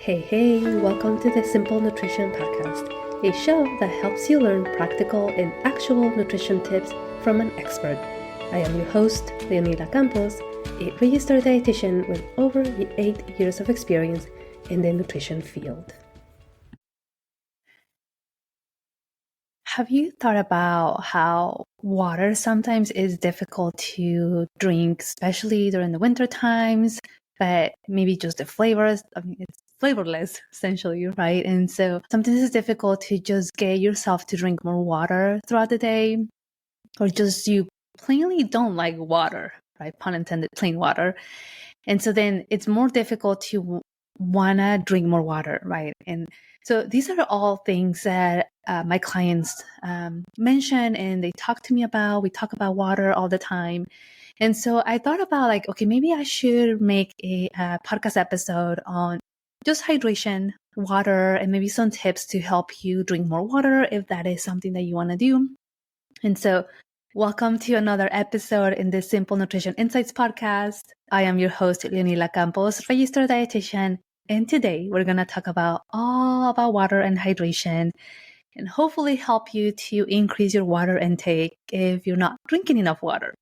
Hey, welcome to the Simple Nutrition Podcast, a show that helps you learn practical and actual nutrition tips from an expert. I am your host, Leonila Campos, a registered dietitian with over 8 years of experience in the nutrition field. Have you thought about how water sometimes is difficult to drink, especially during the winter times, but maybe just the flavors? It's flavorless, essentially, right? And so sometimes it's difficult to just get yourself to drink more water throughout the day, or just you plainly don't like water, right? Pun intended, plain water. And so then it's more difficult to want to drink more water, right? And so these are all things that my clients mention and they talk to me about. We talk about water all the time. And so I thought about okay, maybe I should make a podcast episode on just hydration, water, and maybe some tips to help you drink more water if that is something that you want to do. And so welcome to another episode in the Simple Nutrition Insights podcast. I am your host, Leonila Campos, registered dietitian. And today we're going to talk all about water and hydration and hopefully help you to increase your water intake if you're not drinking enough water.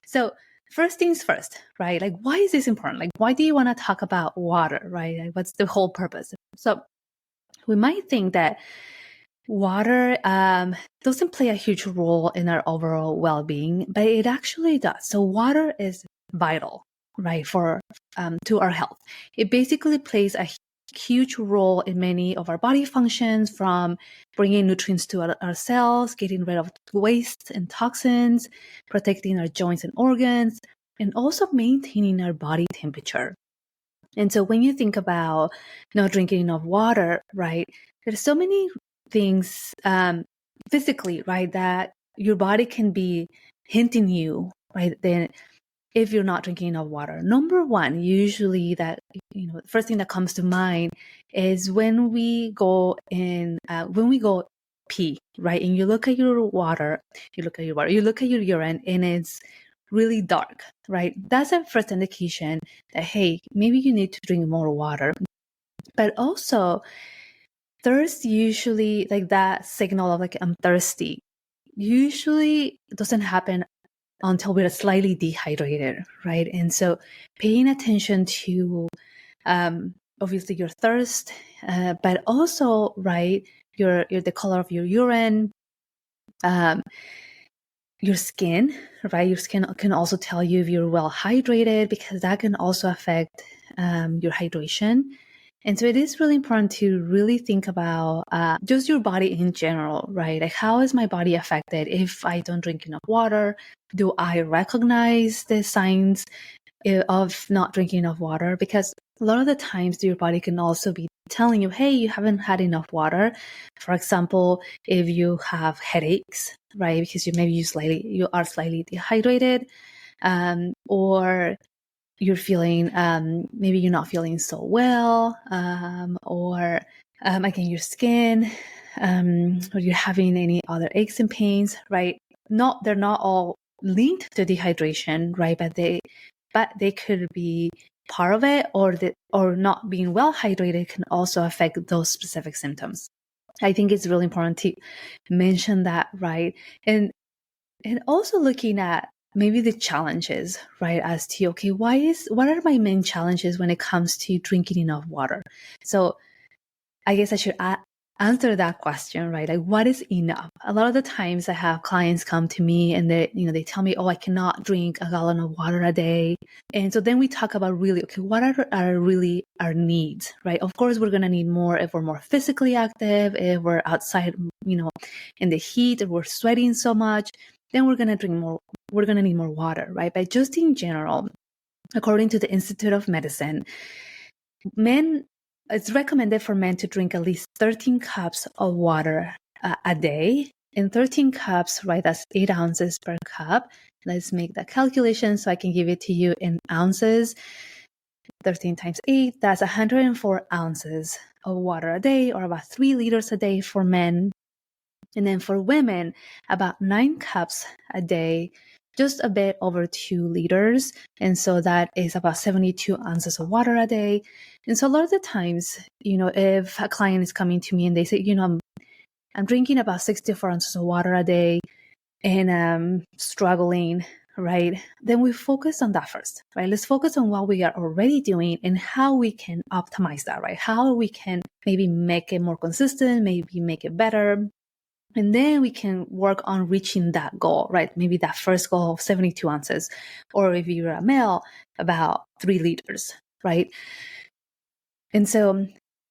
So first things first, right? Why is this important? Why do you want to talk about water, right? What's the whole purpose? So we might think that water doesn't play a huge role in our overall well-being, but it actually does. So water is vital, right, for to our health. It basically plays a huge role in many of our body functions, from bringing nutrients to our cells, getting rid of waste and toxins, protecting our joints and organs, and also maintaining our body temperature. And so when you think about not drinking enough water, right, there's so many things physically, right, that your body can be hinting you, right, then if you're not drinking enough water. Number one, usually that, the first thing that comes to mind is when we go pee, right, and you look at your urine, and it's really dark, right? That's a first indication that, hey, maybe you need to drink more water. But also, thirst usually, that signal of I'm thirsty, usually doesn't happen until we're slightly dehydrated, right? And so paying attention to obviously your thirst, but also, right, the color of your urine, your skin, right? Your skin can also tell you if you're well hydrated, because that can also affect your hydration. And so it is really important to really think about just your body in general, right? How is my body affected if I don't drink enough water? Do I recognize the signs of not drinking enough water? Because a lot of the times your body can also be telling you, hey, you haven't had enough water. For example, if you have headaches, right, because you are slightly dehydrated, or you're feeling, maybe you're not feeling so well, or again, your skin, or you're having any other aches and pains, right? They're not all linked to dehydration, right? But they could be part of it, or not being well hydrated can also affect those specific symptoms. I think it's really important to mention that, right? And also looking at maybe the challenges, right, as to, okay, what are my main challenges when it comes to drinking enough water? So I guess I should answer that question, right? What is enough? A lot of the times I have clients come to me and they tell me, oh, I cannot drink a gallon of water a day. And so then we talk about really, okay, what are really our needs, right? Of course, we're going to need more if we're more physically active, if we're outside, in the heat, if we're sweating so much, then we're going to need more water, right? But just in general, according to the Institute of Medicine, it's recommended for men to drink at least 13 cups of water a day. And 13 cups, right, that's 8 ounces per cup. Let's make that calculation so I can give it to you in ounces. 13 times 8, that's 104 ounces of water a day, or about 3 liters a day for men. And then for women, about 9 cups a day, just a bit over 2 liters. And so that is about 72 ounces of water a day. And so a lot of the times, if a client is coming to me and they say, I'm drinking about 64 ounces of water a day and I'm struggling, right? Then we focus on that first, right? Let's focus on what we are already doing and how we can optimize that, right? How we can maybe make it more consistent, maybe make it better. And then we can work on reaching that goal, right? Maybe that first goal of 72 ounces, or if you're a male, about 3 liters, right? And so,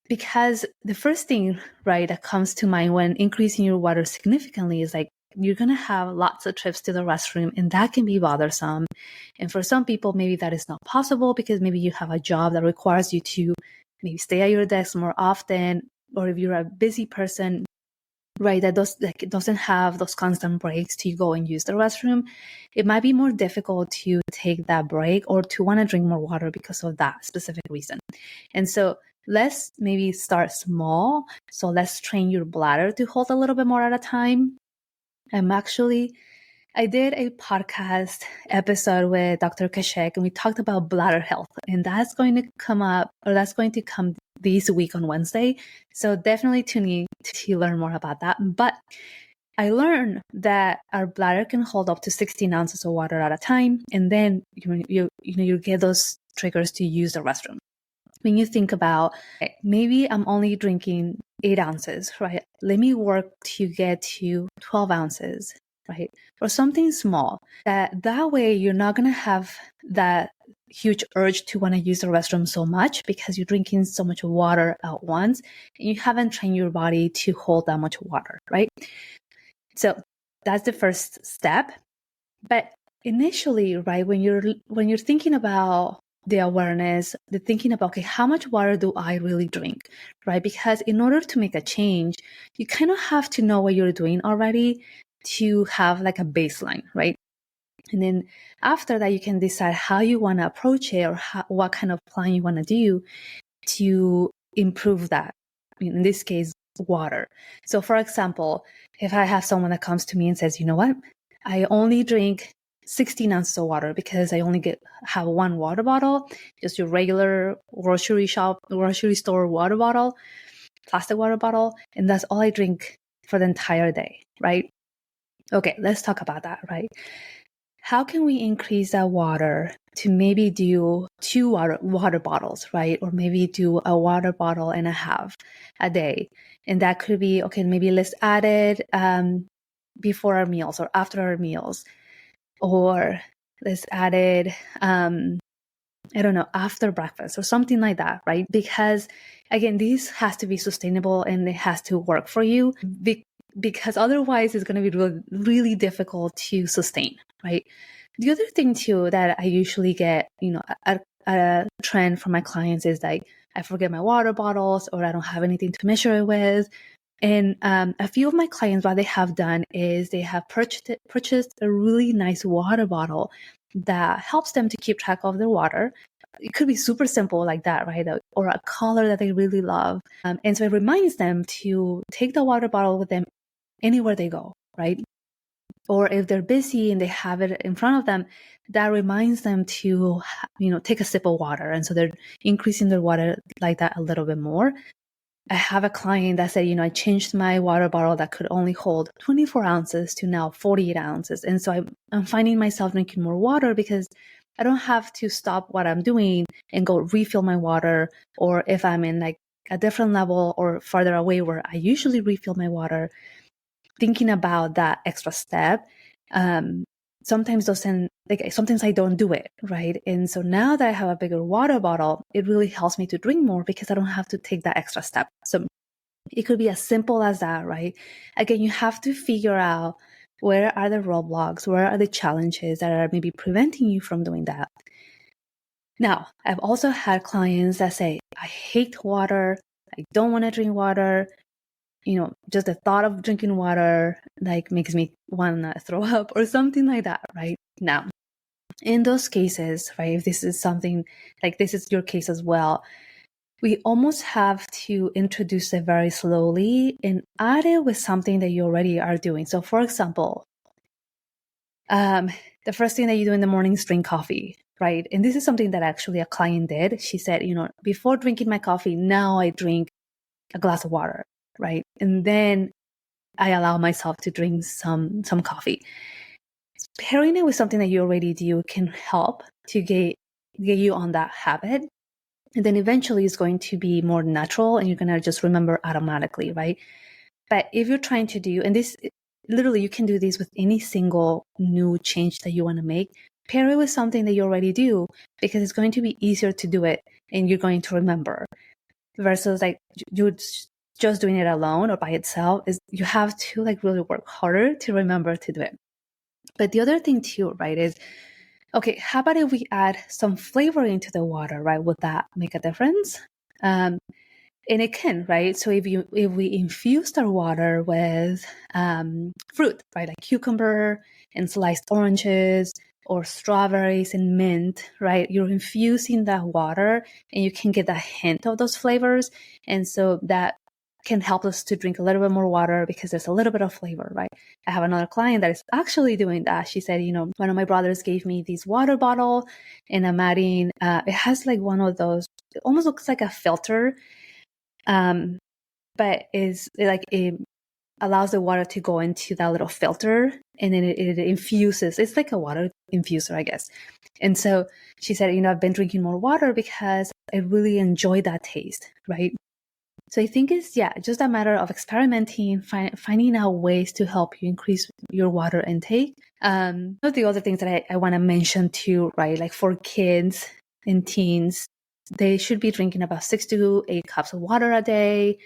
because the first thing, right, that comes to mind when increasing your water significantly is like, you're going to have lots of trips to the restroom, and that can be bothersome. And for some people, maybe that is not possible because maybe you have a job that requires you to maybe stay at your desk more often, or if you're a busy person, right, that doesn't have those constant breaks to go and use the restroom, it might be more difficult to take that break or to want to drink more water because of that specific reason. And so let's maybe start small. So let's train your bladder to hold a little bit more at a time. I did a podcast episode with Dr. Kashek, and we talked about bladder health, and that's going to come this week on Wednesday. So definitely tune in to learn more about that. But I learned that our bladder can hold up to 16 ounces of water at a time, and then you get those triggers to use the restroom. When you think about, maybe I'm only drinking 8 ounces, right? Let me work to get to 12 ounces, right? Or something small. That way you're not going to have that huge urge to want to use the restroom so much because you're drinking so much water at once and you haven't trained your body to hold that much water, right? So that's the first step. But initially, right, when you're thinking about the awareness, the thinking about, okay, how much water do I really drink, right? Because in order to make a change, you kind of have to know what you're doing already to have like a baseline, right? And then after that, you can decide how you want to approach it or what kind of plan you want to do to improve that. In this case, water. So for example, if I have someone that comes to me and says, you know what, I only drink 16 ounces of water because I only have one water bottle, just your regular grocery store water bottle, plastic water bottle, and that's all I drink for the entire day, right? Okay, let's talk about that, right? How can we increase that water to maybe do 2 water bottles, right? Or maybe do a water bottle and a half a day. And that could be, okay, maybe let's add it before our meals or after our meals. Or let's add it, I don't know, after breakfast or something like that, right? Because again, this has to be sustainable and it has to work for you because otherwise it's going to be really, really difficult to sustain, right? The other thing too that I usually get, a trend from my clients is like, I forget my water bottles or I don't have anything to measure it with. And a few of my clients, what they have done is they have purchased a really nice water bottle that helps them to keep track of their water. It could be super simple like that, right? Or a color that they really love. And so it reminds them to take the water bottle with them anywhere they go, right? Or if they're busy and they have it in front of them, that reminds them to, take a sip of water. And so they're increasing their water like that a little bit more. I have a client that said, I changed my water bottle that could only hold 24 ounces to now 48 ounces. And so I'm finding myself drinking more water because I don't have to stop what I'm doing and go refill my water. Or if I'm in like a different level or farther away where I usually refill my water, thinking about that extra step, sometimes I don't do it, right? And so now that I have a bigger water bottle, it really helps me to drink more because I don't have to take that extra step. So it could be as simple as that, right? Again, you have to figure out where are the roadblocks, where are the challenges that are maybe preventing you from doing that. Now, I've also had clients that say, I hate water, I don't want to drink water. Just the thought of drinking water like makes me want to throw up or something like that, right? Now, in those cases, right, if this is something like this is your case as well, we almost have to introduce it very slowly and add it with something that you already are doing. So for example, The first thing that you do in the morning is drink coffee, right? And this is something that actually a client did. She said, before drinking my coffee, now I drink a glass of water, right? And then I allow myself to drink some coffee. Pairing it with something that you already do can help to get you on that habit. And then eventually it's going to be more natural and you're going to just remember automatically, right? But if you're trying to do, and this literally you can do this with any single new change that you want to make, pair it with something that you already do because it's going to be easier to do it and you're going to remember versus like you just doing it alone or by itself. Is you have to like really work harder to remember to do it. But the other thing too, right, is, okay, how about if we add some flavor into the water, right? Would that make a difference? And it can, right? So if we infused our water with fruit, right, like cucumber and sliced oranges or strawberries and mint, right, you're infusing that water and you can get a hint of those flavors. And so that can help us to drink a little bit more water because there's a little bit of flavor, right? I have another client that is actually doing that. She said, one of my brothers gave me this water bottle and I'm adding, it has like one of those, it almost looks like a filter, but is like it allows the water to go into that little filter and then it infuses. It's like a water infuser, I guess. And so she said, I've been drinking more water because I really enjoy that taste, right? So I think it's, just a matter of experimenting, finding out ways to help you increase your water intake. One of the other things that I want to mention too, right? Like for kids and teens, they should be drinking about 6 to 8 cups of water a day.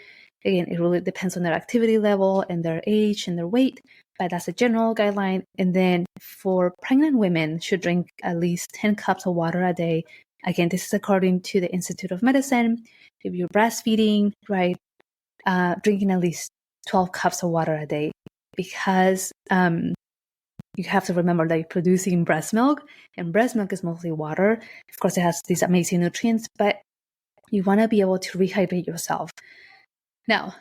Again, it really depends on their activity level and their age and their weight, but that's a general guideline. And then for pregnant women, should drink at least 10 cups of water a day. Again, this is according to the Institute of Medicine. If you're breastfeeding, right, drinking at least 12 cups of water a day because you have to remember that you're producing breast milk, and breast milk is mostly water. Of course, it has these amazing nutrients, but you want to be able to rehydrate yourself. Now,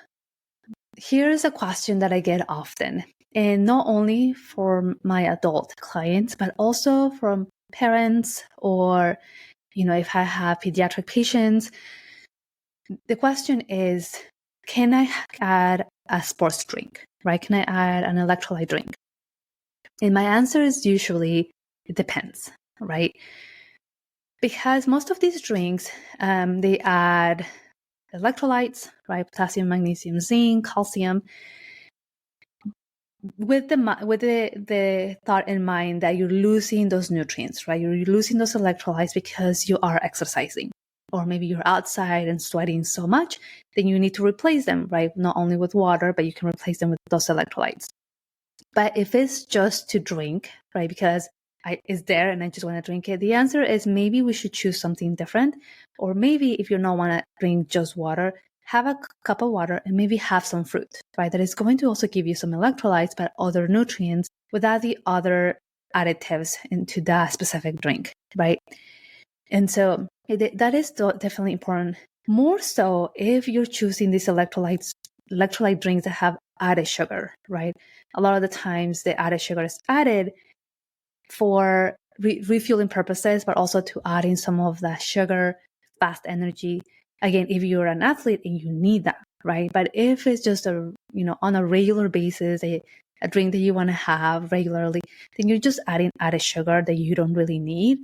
here's a question that I get often, and not only for my adult clients, but also from parents or, if I have pediatric patients. The question is, can I add a sports drink, right? Can I add an electrolyte drink? And my answer is usually, it depends, right? Because most of these drinks, they add electrolytes, right? Potassium, magnesium, zinc, calcium, with the thought in mind that you're losing those nutrients, right? You're losing those electrolytes because you are exercising, or maybe you're outside and sweating so much, then you need to replace them, right? Not only with water, but you can replace them with those electrolytes. But if it's just to drink, right, because it's there and I just want to drink it, the answer is maybe we should choose something different. Or maybe if you don't want to drink just water, have a cup of water and maybe have some fruit, right? That is going to also give you some electrolytes, but other nutrients without the other additives into that specific drink, right? And so that is definitely important. More so if you're choosing these electrolyte drinks that have added sugar, right? A lot of the times the added sugar is added for refueling purposes, but also to add in some of that sugar, fast energy. Again, if you're an athlete and you need that, right? But if it's just on a regular basis, a drink that you want to have regularly, then you're just adding added sugar that you don't really need.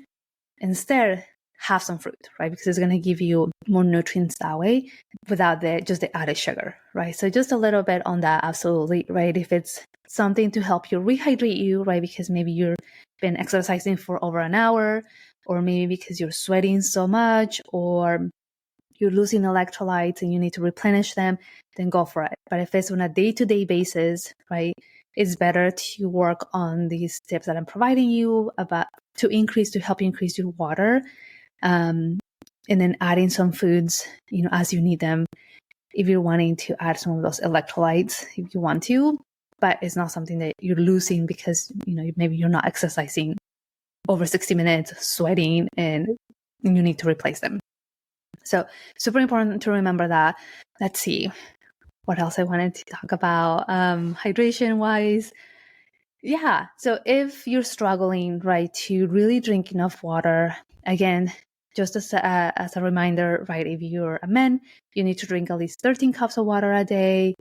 Instead, have some fruit, right? Because it's going to give you more nutrients that way without just the added sugar, right? So just a little bit on that, absolutely, right? If it's something to help you rehydrate you, right? Because maybe you've been exercising for over an hour, or maybe because you're sweating so much, or you're losing electrolytes and you need to replenish them, then go for it. But if it's on a day-to-day basis, right, it's better to work on these tips that I'm providing you about to help you increase your water, and then adding some foods, as you need them. If you're wanting to add some of those electrolytes, if you want to, but it's not something that you're losing because, maybe you're not exercising over 60 minutes, sweating, and you need to replace them. So super important to remember that. Let's see what else I wanted to talk about. Hydration wise, Yeah. So if you're struggling, right, to really drink enough water, again, just as a reminder, right, if you're a man, you need to drink at least 13 cups of water a day,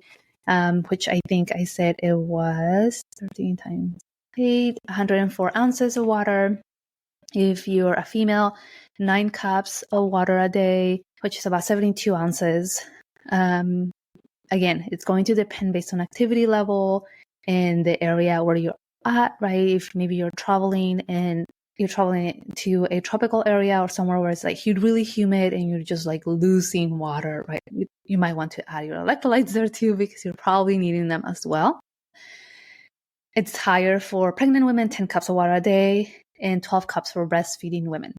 which I think I said it was 13 times 8, 104 ounces of water. If you're a female, 9 cups of water a day, which is about 72 ounces. Again, it's going to depend based on activity level and the area where you're at, right? If maybe you're traveling to a tropical area or somewhere where it's like really humid and you're just like losing water, right? You might want to add your electrolytes there too, because you're probably needing them as well. It's higher for pregnant women, 10 cups of water a day, and 12 cups for breastfeeding women.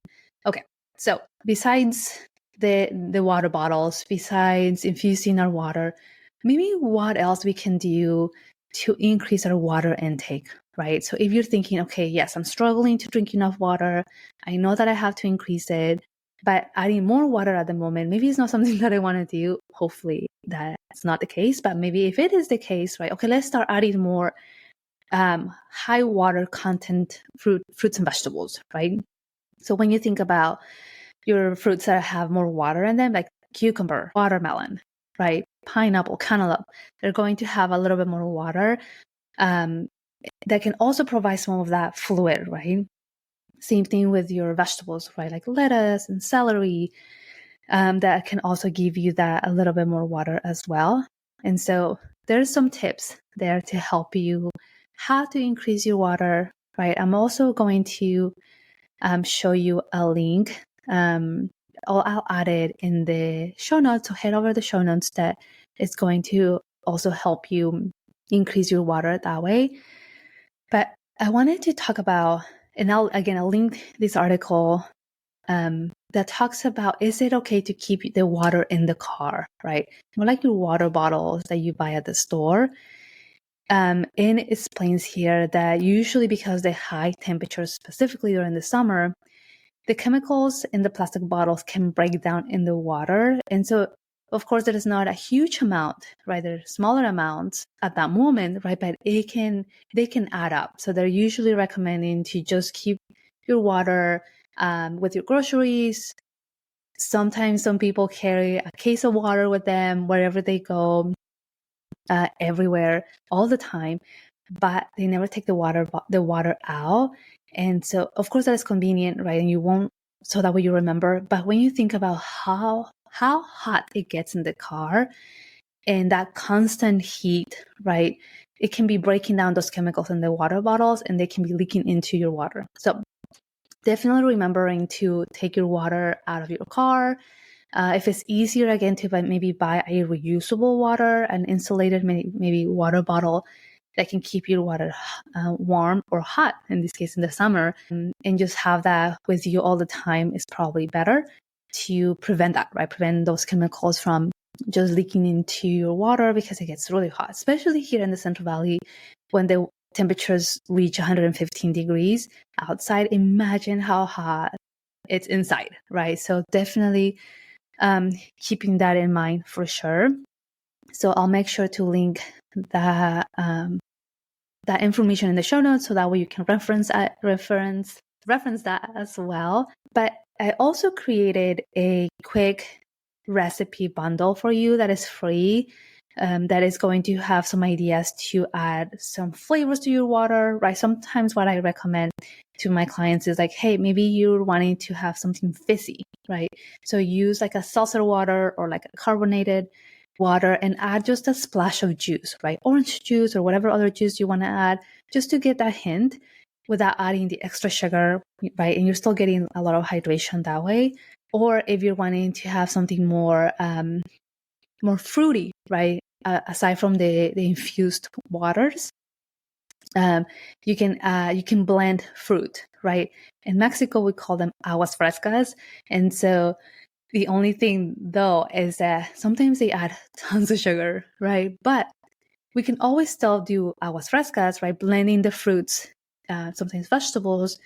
Okay, so besides the water bottles, besides infusing our water, maybe what else we can do to increase our water intake, right? So if you're thinking, okay, yes, I'm struggling to drink enough water, I know that I have to increase it, but adding more water at the moment, maybe it's not something that I want to do. Hopefully that's not the case, but maybe if it is the case, right? Okay, let's start adding more high water content fruits and vegetables, right? So when you think about your fruits that have more water in them, like cucumber, watermelon, right? Pineapple, cantaloupe, they're going to have a little bit more water that can also provide some of that fluid, right? Same thing with your vegetables, right? Like lettuce and celery, that can also give you that a little bit more water as well. And so there's some tips there to help you how to increase your water, right? I'm also going to show you a link. I'll add it in the show notes. So head over the show notes that is going to also help you increase your water that way. But I wanted to talk about, and I'll link this article that talks about, is it okay to keep the water in the car, right? More like your water bottles that you buy at the store. And it explains here that usually because the high temperatures, specifically during the summer, the chemicals in the plastic bottles can break down in the water. And so, of course, there is not a huge amount, right? There are smaller amounts at that moment, right? But they can add up. So they're usually recommending to just keep your water with your groceries. Sometimes some people carry a case of water with them wherever they go, everywhere, all the time, but they never take the water out. And so, of course, that is convenient, right? And you won't, so that way you remember. But when you think about how hot it gets in the car and that constant heat, right? It can be breaking down those chemicals in the water bottles and they can be leaking into your water. So definitely remembering to take your water out of your car. If it's easier, again, to maybe buy a reusable water, an insulated maybe water bottle that can keep your water warm or hot, in this case in the summer, and just have that with you all the time is probably better to prevent that, right? Prevent those chemicals from just leaking into your water because it gets really hot, especially here in the Central Valley when the temperatures reach 115 degrees outside. Imagine how hot it's inside, right? So definitely keeping that in mind for sure. So I'll make sure to link that that information in the show notes so that way you can reference that as well. But I also created a quick recipe bundle for you that is free. That is going to have some ideas to add some flavors to your water, right? Sometimes what I recommend to my clients is like, hey, maybe you're wanting to have something fizzy, right? So use like a seltzer water or like a carbonated water and add just a splash of juice, right? Orange juice or whatever other juice you want to add, just to get that hint without adding the extra sugar, right? And you're still getting a lot of hydration that way. Or if you're wanting to have something more fruity, right? Aside from the infused waters, you can blend fruit, right? In Mexico, we call them aguas frescas, and so the only thing though is that sometimes they add tons of sugar, right? But we can always still do aguas frescas, right? Blending the fruits, sometimes vegetables,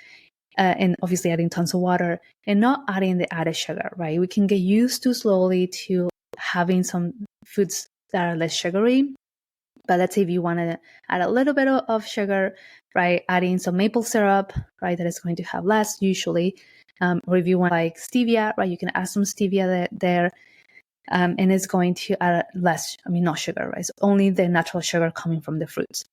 and obviously adding tons of water and not adding the added sugar, right? We can get used to slowly to having some foods that are less sugary, But let's say if you want to add a little bit of sugar, right, adding some maple syrup, right, that is going to have less usually. Or if you want like stevia, right, you can add some stevia there. And it's going to add less, not sugar, right? So only the natural sugar coming from the fruits.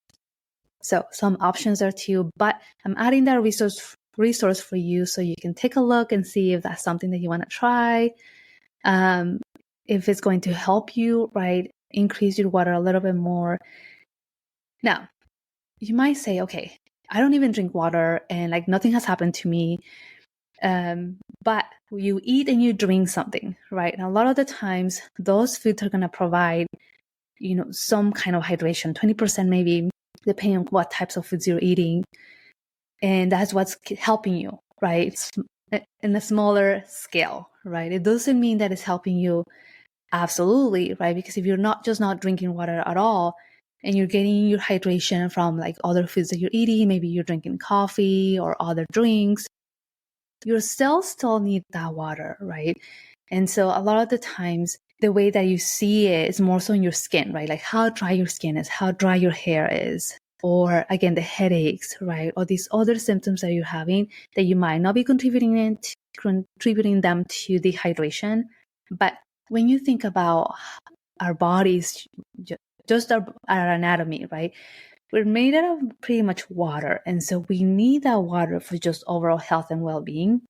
So some options are too, but I'm adding that resource for you so you can take a look and see if that's something that you want to try. If it's going to help you, right, increase your water a little bit more. Now, you might say, okay, I don't even drink water and like nothing has happened to me. But you eat and you drink something, right? And a lot of the times those foods are going to provide, some kind of hydration, 20% maybe, depending on what types of foods you're eating. And that's what's helping you, right? In a smaller scale, right? It doesn't mean that it's helping you absolutely, right? Because if you're not drinking water at all, and you're getting your hydration from like other foods that you're eating, maybe you're drinking coffee or other drinks, your cells still need that water, right? And so a lot of the times, the way that you see it is more so in your skin, right? Like how dry your skin is, how dry your hair is, or again, the headaches, right? Or these other symptoms that you're having that you might not be contributing them to dehydration. But when you think about our bodies, just our anatomy, right? We're made out of pretty much water. And so we need that water for just overall health and well-being,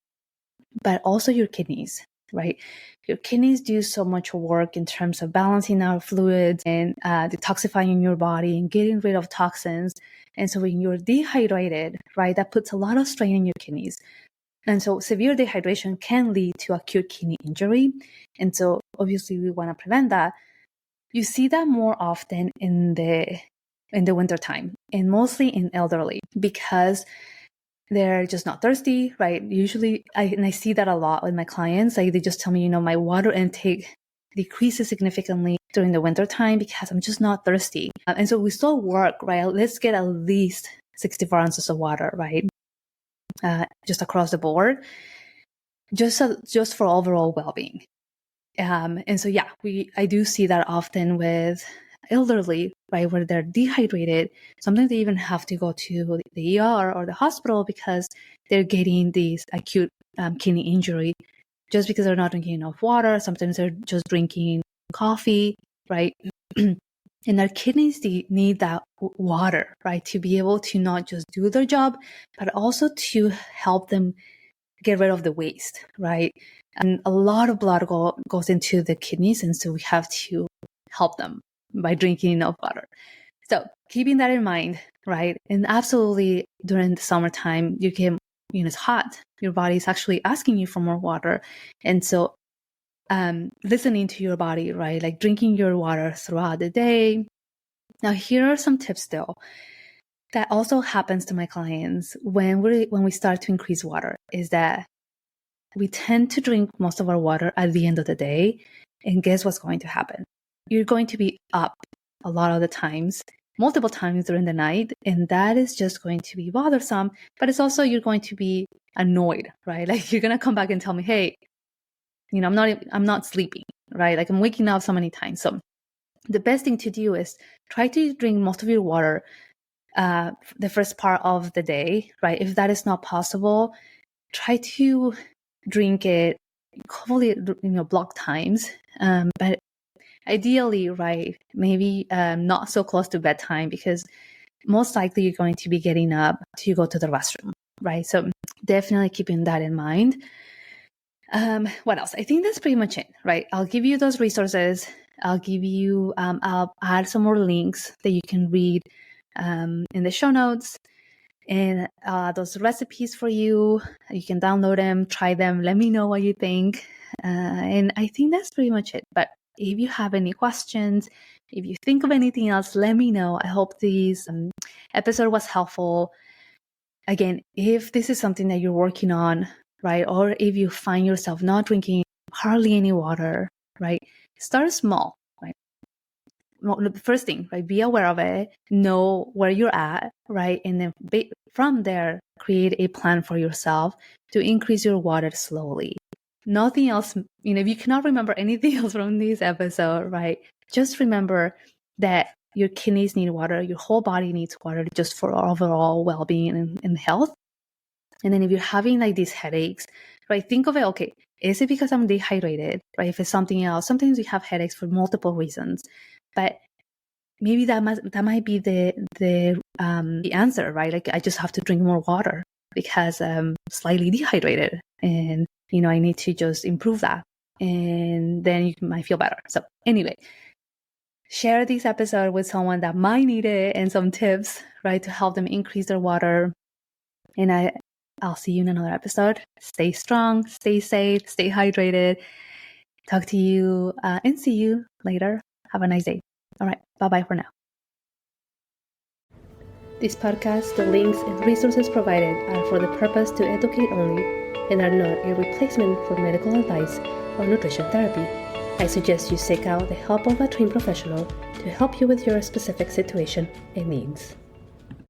but also your kidneys, right? Your kidneys do so much work in terms of balancing our fluids and detoxifying your body and getting rid of toxins. And so when you're dehydrated, right, that puts a lot of strain on your kidneys. And so severe dehydration can lead to acute kidney injury. And so obviously we want to prevent that. You see that more often in the wintertime, and mostly in elderly, because they're just not thirsty, right? Usually, I see that a lot with my clients. Like they just tell me, my water intake decreases significantly during the wintertime because I'm just not thirsty. And so we still work, right? Let's get at least 64 ounces of water, right? Just across the board, just for overall well-being. And so, yeah, I do see that often with elderly, right, where they're dehydrated. Sometimes they even have to go to the ER or the hospital because they're getting these acute kidney injury just because they're not drinking enough water. Sometimes they're just drinking coffee, right? And our kidneys need that water, right, to be able to not just do their job, but also to help them get rid of the waste, right? And a lot of blood goes into the kidneys, and so we have to help them by drinking enough water. So keeping that in mind, right? And absolutely during the summertime, it's hot. Your body is actually asking you for more water. And so listening to your body, right? Like drinking your water throughout the day. Now, here are some tips though. That also happens to my clients when we start to increase water, is that we tend to drink most of our water at the end of the day. And guess what's going to happen? You're going to be up a lot of the times, multiple times during the night. And that is just going to be bothersome. But it's also, you're going to be annoyed, right? Like you're going to come back and tell me, hey, I'm not sleeping, right? Like I'm waking up so many times. So the best thing to do is try to drink most of your water the first part of the day, right? If that is not possible, try to drink it hopefully block times, but ideally, right, maybe not so close to bedtime, because most likely you're going to be getting up to go to the restroom, right? So definitely keeping that in mind. What else? I think that's pretty much it, right? I'll give you those resources. I'll add some more links that you can read in the show notes, and those recipes for you. You can download them, try them, let me know what you think. And I think that's pretty much it. But if you have any questions, if you think of anything else, let me know. I hope this episode was helpful. Again, if this is something that you're working on, right, or if you find yourself not drinking hardly any water, right, start small, right? The first thing, right, be aware of it, know where you're at, right, and then from there, create a plan for yourself to increase your water slowly. Nothing else, if you cannot remember anything else from this episode, right, just remember that your kidneys need water, your whole body needs water just for overall well-being and health. And then if you're having like these headaches, right, think of it, okay, is it because I'm dehydrated, right? If it's something else, sometimes we have headaches for multiple reasons, but maybe that might be the answer, right? Like I just have to drink more water because I'm slightly dehydrated, and I need to just improve that, and then you might feel better. So anyway, share this episode with someone that might need it and some tips, right, to help them increase their water. And I'll see you in another episode. Stay strong, stay safe, stay hydrated. Talk to you and see you later. Have a nice day. All right. Bye-bye for now. This podcast, the links and resources provided are for the purpose to educate only and are not a replacement for medical advice or nutrition therapy. I suggest you seek out the help of a trained professional to help you with your specific situation and needs.